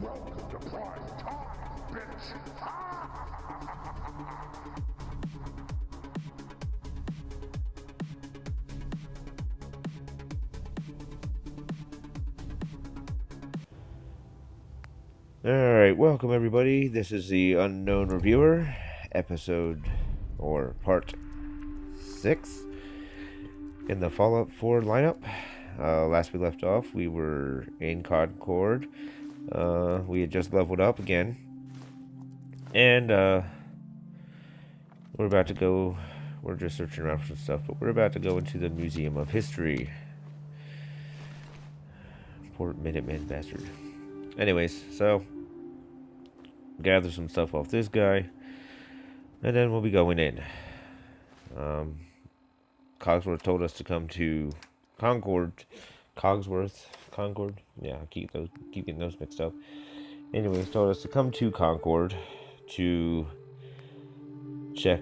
Welcome to prime time, bitch! Alright, welcome everybody. This is the Unknown Reviewer, episode, or part 6 in the Fallout 4 lineup. Last we left off, we were in Concord. We had just leveled up again. And, we're about to go, we're just searching around for some stuff, but we're about to go into the Museum of History. Poor Minuteman bastard. Anyways, so gather some stuff off this guy, and then we'll be going in. Cogsworth told us to come to Concord. Concord. Yeah, I keep getting those mixed up. Anyways, told us to come to Concord to check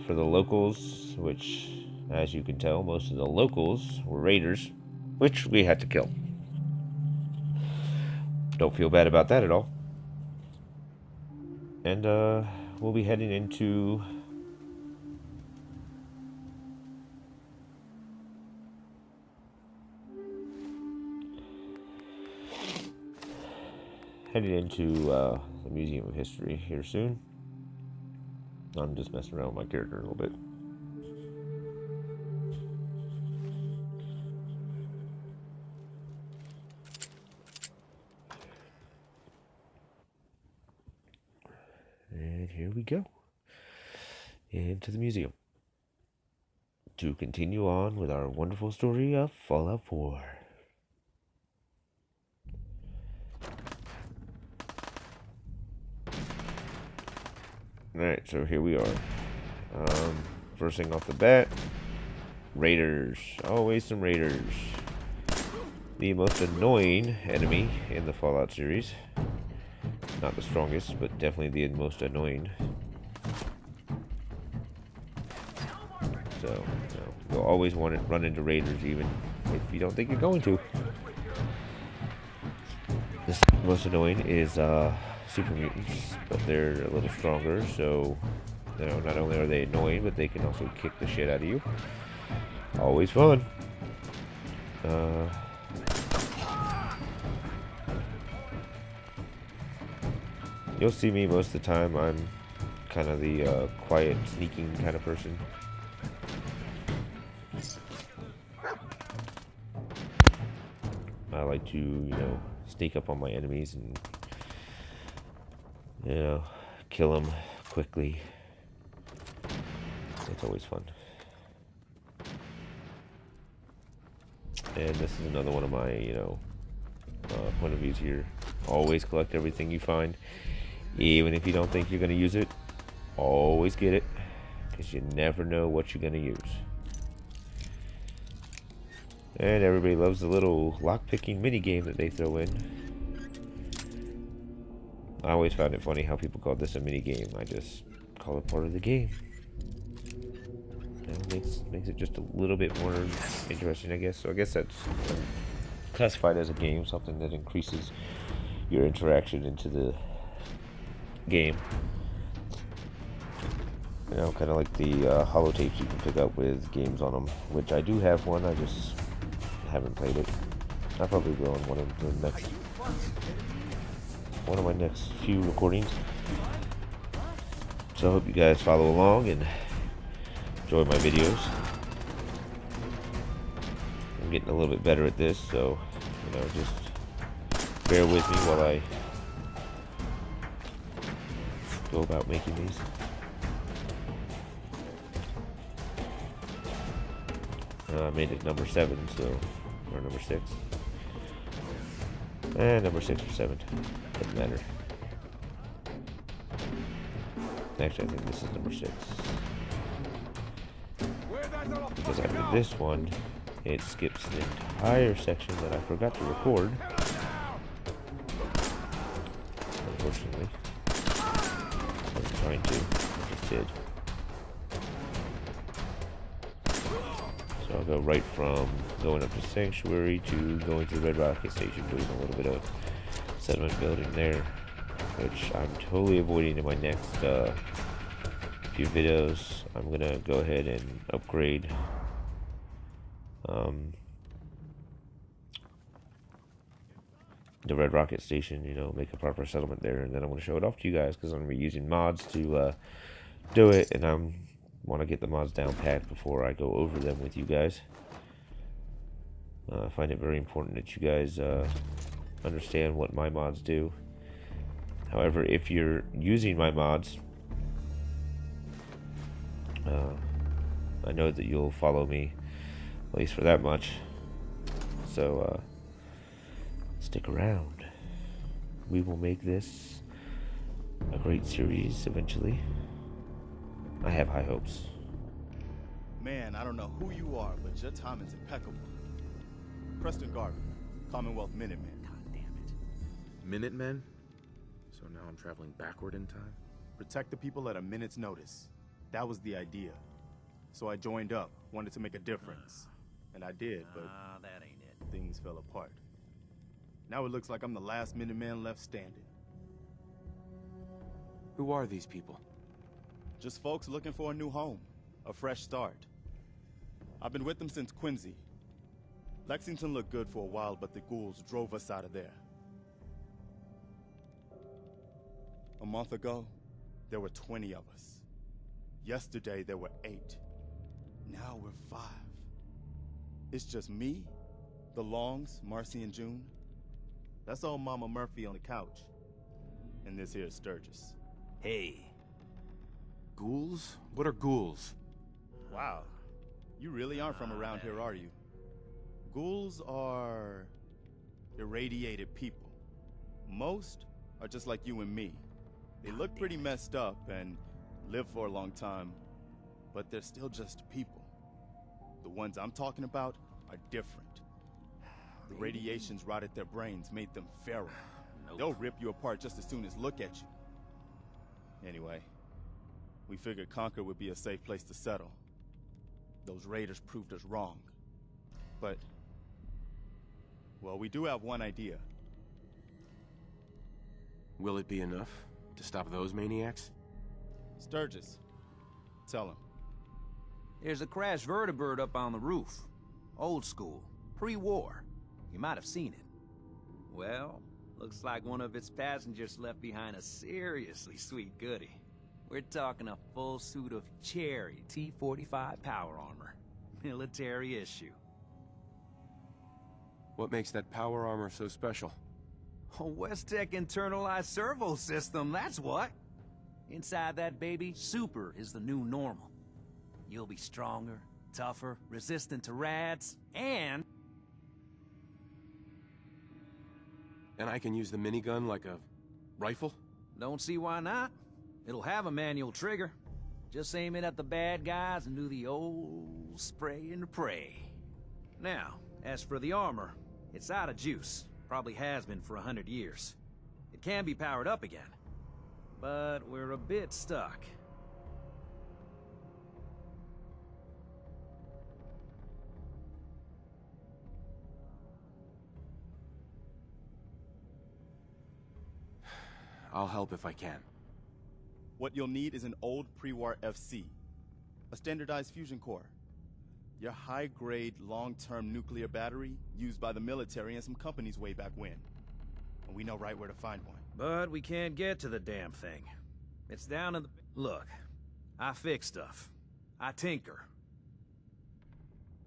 for the locals, which, as you can tell, most of the locals were raiders, which we had to kill. Don't feel bad about that at all. And we'll be heading into the Museum of History here soon. I'm just messing around with my character a little bit. And here we go. Into the museum. To continue on with our wonderful story of Fallout 4. Alright, so here we are. First thing off the bat, raiders. Always some raiders. The most annoying enemy in the Fallout series. Not the strongest, but definitely the most annoying. So, you'll always want to run into raiders, even if you don't think you're going to. The most annoying is super mutants, but they're a little stronger, so not only are they annoying, but they can also kick the shit out of you. Always fun. You'll see me most of the time. I'm kind of the quiet, sneaking kind of person. I like to, sneak up on my enemies and, kill them quickly. It's always fun. And this is another one of my, point of views here. Always collect everything you find. Even if you don't think you're going to use it, always get it. Because you never know what you're going to use. And everybody loves the little lock-picking mini-game that they throw in. I always found it funny how people call this a mini-game. I just call it part of the game. Makes it just a little bit more interesting, I guess. So I guess that's classified as a game, something that increases your interaction into the game. Kind of like the holotapes you can pick up with games on them, which I do have one. I just haven't played it. I probably will in one of my next few recordings. So I hope you guys follow along and enjoy my videos. I'm getting a little bit better at this, so just bear with me while I go about making these. I made it number 7, or number 6. Number 6 or 7. Doesn't matter. Actually, I think this is number 6. Because after this one, it skips the entire section that I forgot to record. Unfortunately. I was trying to. I just did. So I'll go right from going up to Sanctuary to going to the Red Rocket Station, doing a little bit of settlement building there, which I'm totally avoiding in my next few videos. I'm gonna go ahead and upgrade the Red Rocket Station, you know, make a proper settlement there, and then I'm going to show it off to you guys, because I'm going to be using mods to do it, and I want to get the mods down pat before I go over them with you guys. I find it very important that you guys understand what my mods do. However, if you're using my mods, I know that you'll follow me, at least for that much. So, stick around. We will make this a great series eventually. I have high hopes. Man, I don't know who you are, but your timing's impeccable. Preston Garvey, Commonwealth Minutemen. God damn it. Minutemen? So now I'm traveling backward in time? Protect the people at a minute's notice. That was the idea. So I joined up, wanted to make a difference. And I did, but that ain't it. things fell apart. Now it looks like I'm the last Minuteman left standing. Who are these people? Just folks looking for a new home, a fresh start. I've been with them since Quincy. Lexington looked good for a while, but the ghouls drove us out of there. A month ago, there were 20 of us. Yesterday, there were 8. Now we're 5. It's just me, the Longs, Marcy and June. That's old Mama Murphy on the couch. And this here's Sturgis. Hey. Ghouls? What are ghouls? Wow. You really aren't from around here, are you? Ghouls are irradiated people. Most are just like you and me. They look pretty messed up and live for a long time, but they're still just people. The ones I'm talking about are different. The radiations rotted their brains, made them feral. They'll rip you apart just as soon as look at you. Anyway, we figured Concord would be a safe place to settle. Those raiders proved us wrong. But, well, we do have one idea. Will it be enough to stop those maniacs? Sturgis, tell him. There's a crashed vertibird up on the roof. Old school. Pre-war. You might have seen it. Well, looks like one of its passengers left behind a seriously sweet goodie. We're talking a full suit of cherry T-45 power armor. Military issue. What makes that power armor so special? A West-Tech internalized servo system, that's what. Inside that baby, super is the new normal. You'll be stronger, tougher, resistant to rads, and I can use the minigun like a rifle? don't see why not. It'll have a manual trigger. Just aim it at the bad guys and do the old spray and pray. Now, as for the armor, it's out of juice. Probably has been for 100 years. It can be powered up again. But we're a bit stuck. I'll help if I can. What you'll need is an old pre-war FC, a standardized fusion core, your high-grade, long-term nuclear battery used by the military and some companies way back when. And we know right where to find one. But we can't get to the damn thing. It's down in the... Look, I fix stuff. I tinker.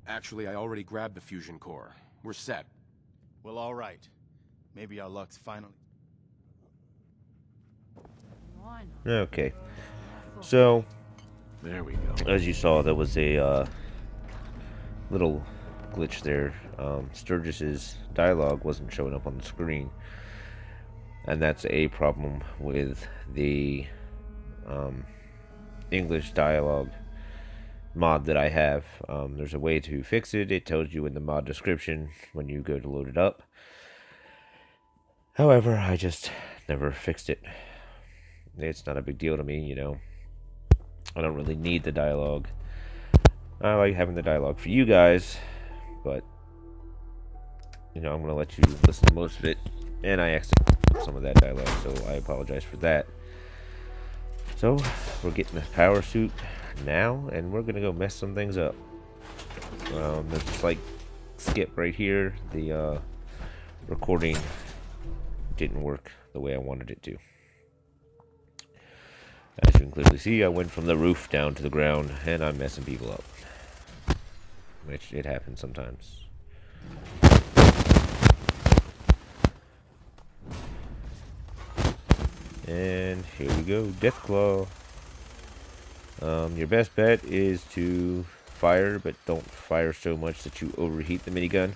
Actually, I already grabbed the fusion core. We're set. Well, all right. Maybe our luck's finally... Okay. So, There we go. as you saw, there was a little glitch there. Sturgis's dialogue wasn't showing up on the screen, and that's a problem with the English dialogue mod that I have. There's a way to fix it. It tells you in the mod description when you go to load it up. However, I just never fixed it. It's not a big deal to me, you know. I don't really need the dialogue. I like having the dialogue for you guys, but, you know, I'm going to let you listen to most of it And I accidentally put some of that dialogue, so I apologize for that. So, we're getting the power suit now, and we're gonna go mess some things up. There's just like skip right here. The recording didn't work the way I wanted it to. As you can clearly see, I went from the roof down to the ground, and I'm messing people up. Which, it happens sometimes. And here we go, Deathclaw. Your best bet is to fire, but don't fire so much that you overheat the minigun.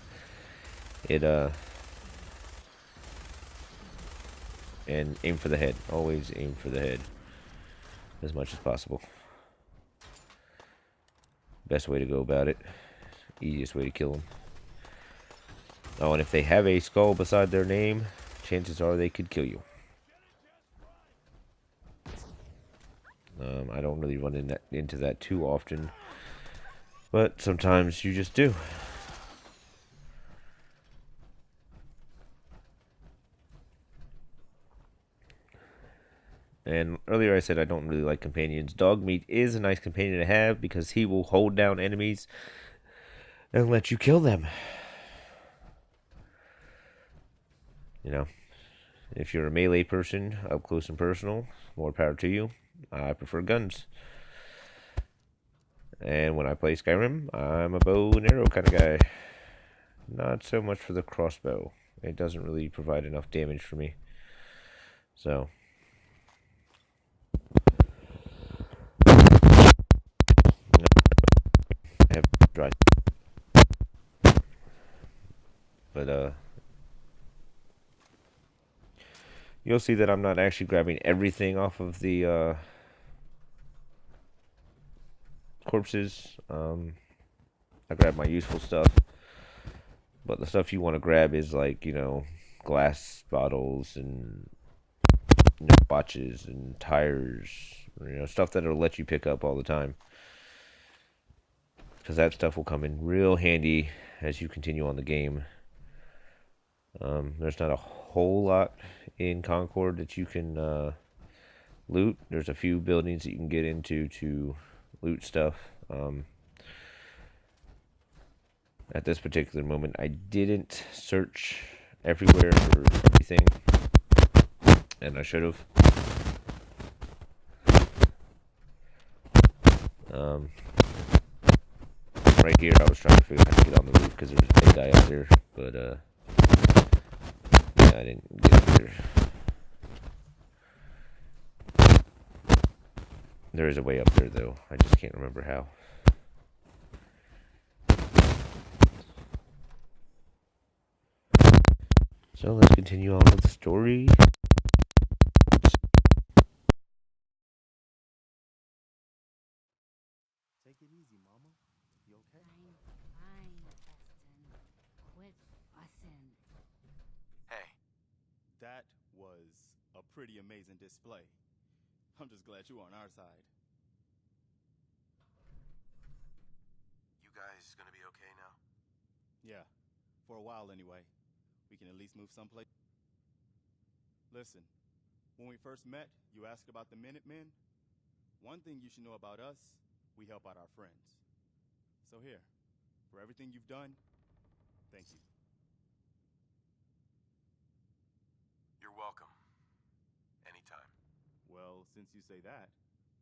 And aim for the head. Always aim for the head as much as possible. Best way to go about it. Easiest way to kill them. Oh, and if they have a skull beside their name, chances are they could kill you. I don't really run into that too often, but sometimes you just do. And earlier I said I don't really like companions. Dogmeat is a nice companion to have because he will hold down enemies and let you kill them. You know, if you're a melee person, up close and personal, more power to you. I prefer guns. And when I play Skyrim, I'm a bow and arrow kind of guy. Not so much for the crossbow. It doesn't really provide enough damage for me. So... I have dry. But, you'll see that I'm not actually grabbing everything off of the, corpses. I grab my useful stuff. But the stuff you want to grab is like, you know, glass bottles and watches and tires. You know, stuff that'll let you pick up all the time. Because that stuff will come in real handy as you continue on the game. There's not a whole lot in Concord that you can loot. There's a few buildings that you can get into to loot stuff. At this particular moment, I didn't search everywhere for everything, and I should have. Right here, I was trying to figure out how to get on the roof because there's a big guy out there, but yeah, I didn't get up there. There is a way up there, though. I just can't remember how. So let's continue on with the story. Take it easy, Mama. You okay? Fine, Preston. Quit fussing. Hey, That was a pretty amazing display. I'm just glad you're on our side. you guys gonna be okay now? Yeah, for a while anyway. We can at least move someplace. Listen, when we first met, you asked about the Minutemen. One thing you should know about us, we help out our friends. So here, for everything you've done, thank you. You're welcome. Anytime. Well, since you say that,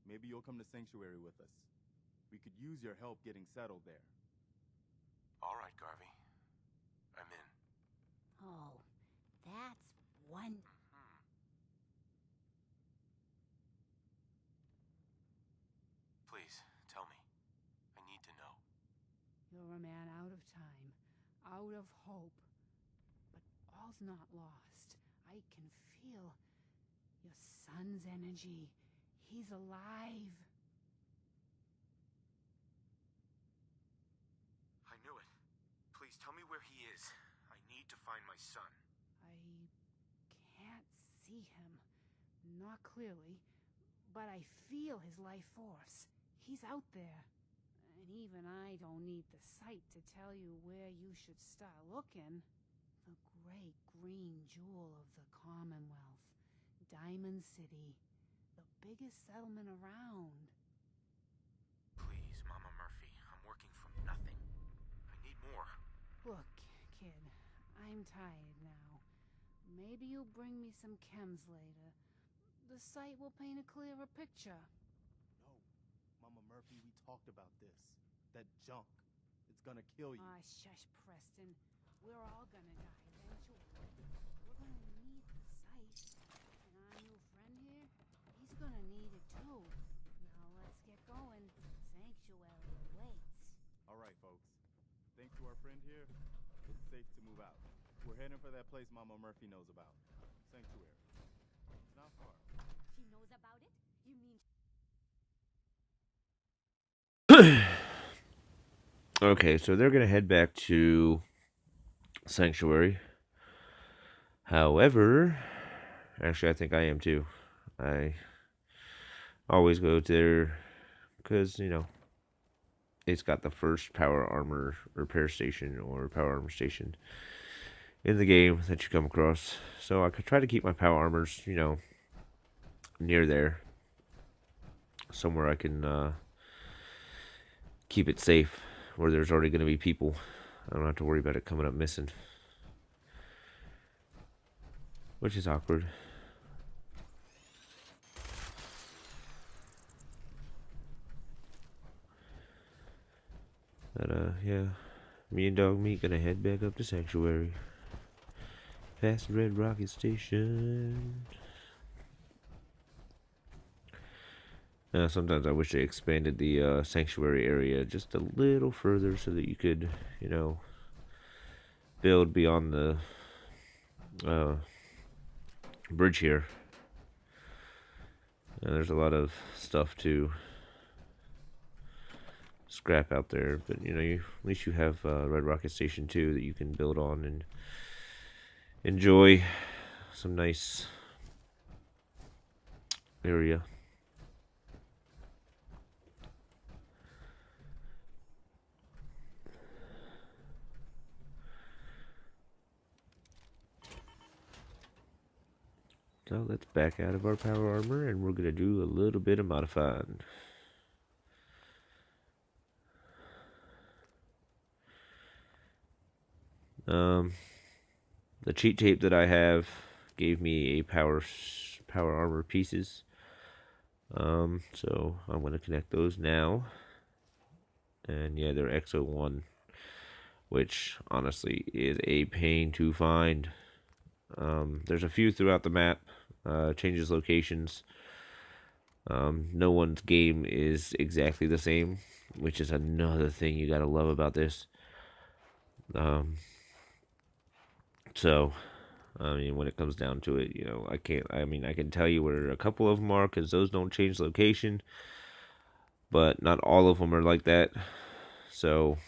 maybe you'll come to Sanctuary with us. We could use your help getting settled there. All right, Garvey. I'm in. Oh, that's one. Please, tell me. I need to know. You're a man out of time, out of hope. But all's not lost. I can feel your son's energy. He's alive. I knew it. Please tell me where he is. I need to find my son. I can't see him, not clearly, but I feel his life force. He's out there. And even I don't need the sight to tell you where you should start looking. The great green jewel of the Commonwealth. Diamond City. The biggest settlement around. Please, Mama Murphy. I'm working from nothing. I need more. Look, kid, I'm tired now. Maybe you'll bring me some chems later. The site will paint a clearer picture. No. Mama Murphy, we talked about this. That junk. It's gonna kill you. Shush, Preston. We're all gonna die eventually. We're gonna need the site. And our new friend here, he's gonna need it too. Now let's get going. Sanctuary awaits. All right, folks. Thanks to our friend here, it's safe to move out. We're heading for that place Mama Murphy knows about. Sanctuary. It's not far. She knows about it? You mean Okay, so they're going to head back to Sanctuary. However, actually, I think I am too. I always go there because, you know, it's got the first power armor repair station or power armor station in the game that you come across. So I could try to keep my power armors, you know, near there. Somewhere I can keep it safe, where there's already going to be people. I don't have to worry about it coming up missing. Which is awkward. But, yeah. Me and Dog Meat gonna head back up to Sanctuary. Past Red Rocket Station. Sometimes I wish they expanded the Sanctuary area just a little further so that you could, you know, build beyond the bridge here. There's a lot of stuff to scrap out there, but you know, at least you have Red Rocket Station 2 that you can build on and enjoy some nice area. So let's back out of our power armor and we're gonna do a little bit of modifying. The cheat tape that I have gave me a power armor pieces. So I'm gonna connect those now. And yeah, they're XO1, which honestly is a pain to find. There's a few throughout the map. Changes locations. No one's game is exactly the same, which is another thing you gotta love about this. So, I mean, when it comes down to it, you know, I can tell you where a couple of them are because those don't change location, but not all of them are like that. So,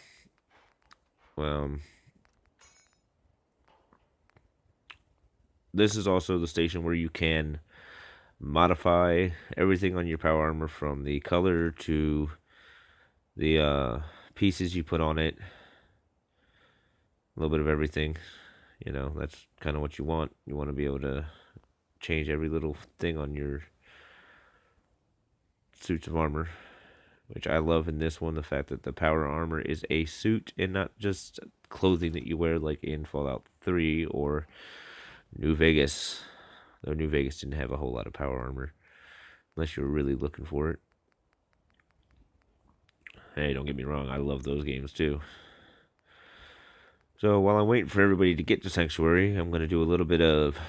this is also the station where you can modify everything on your power armor, from the color to the pieces you put on it. A little bit of everything. You know, that's kind of what you want. You want to be able to change every little thing on your suits of armor, which I love in this one, the fact that the power armor is a suit and not just clothing that you wear like in Fallout 3 or New Vegas. Though New Vegas didn't have a whole lot of power armor, unless you were really looking for it. Hey, don't get me wrong, I love those games too. So while I'm waiting for everybody to get to Sanctuary, I'm going to do a little bit of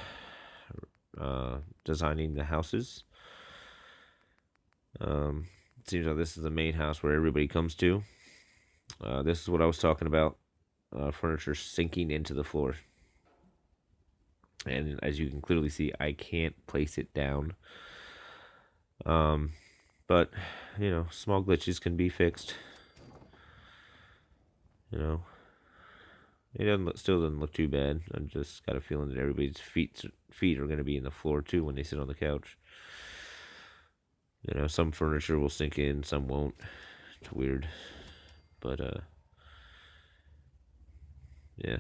designing the houses. It seems like this is the main house where everybody comes to. This is what I was talking about. Furniture sinking into the floor. And as you can clearly see, I can't place it down. But, you know, small glitches can be fixed. You know, it still doesn't look too bad. I just got a feeling that everybody's feet are going to be in the floor too when they sit on the couch. You know, some furniture will sink in, some won't. It's weird. But, yeah.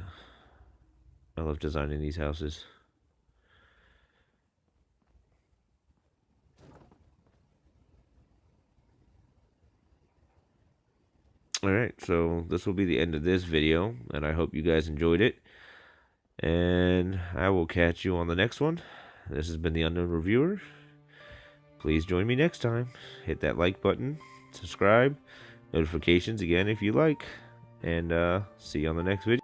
I love designing these houses. Alright, so this will be the end of this video, and I hope you guys enjoyed it. And I will catch you on the next one. This has been the Unknown Reviewer. Please join me next time. Hit that like button, subscribe, notifications again if you like, and see you on the next video.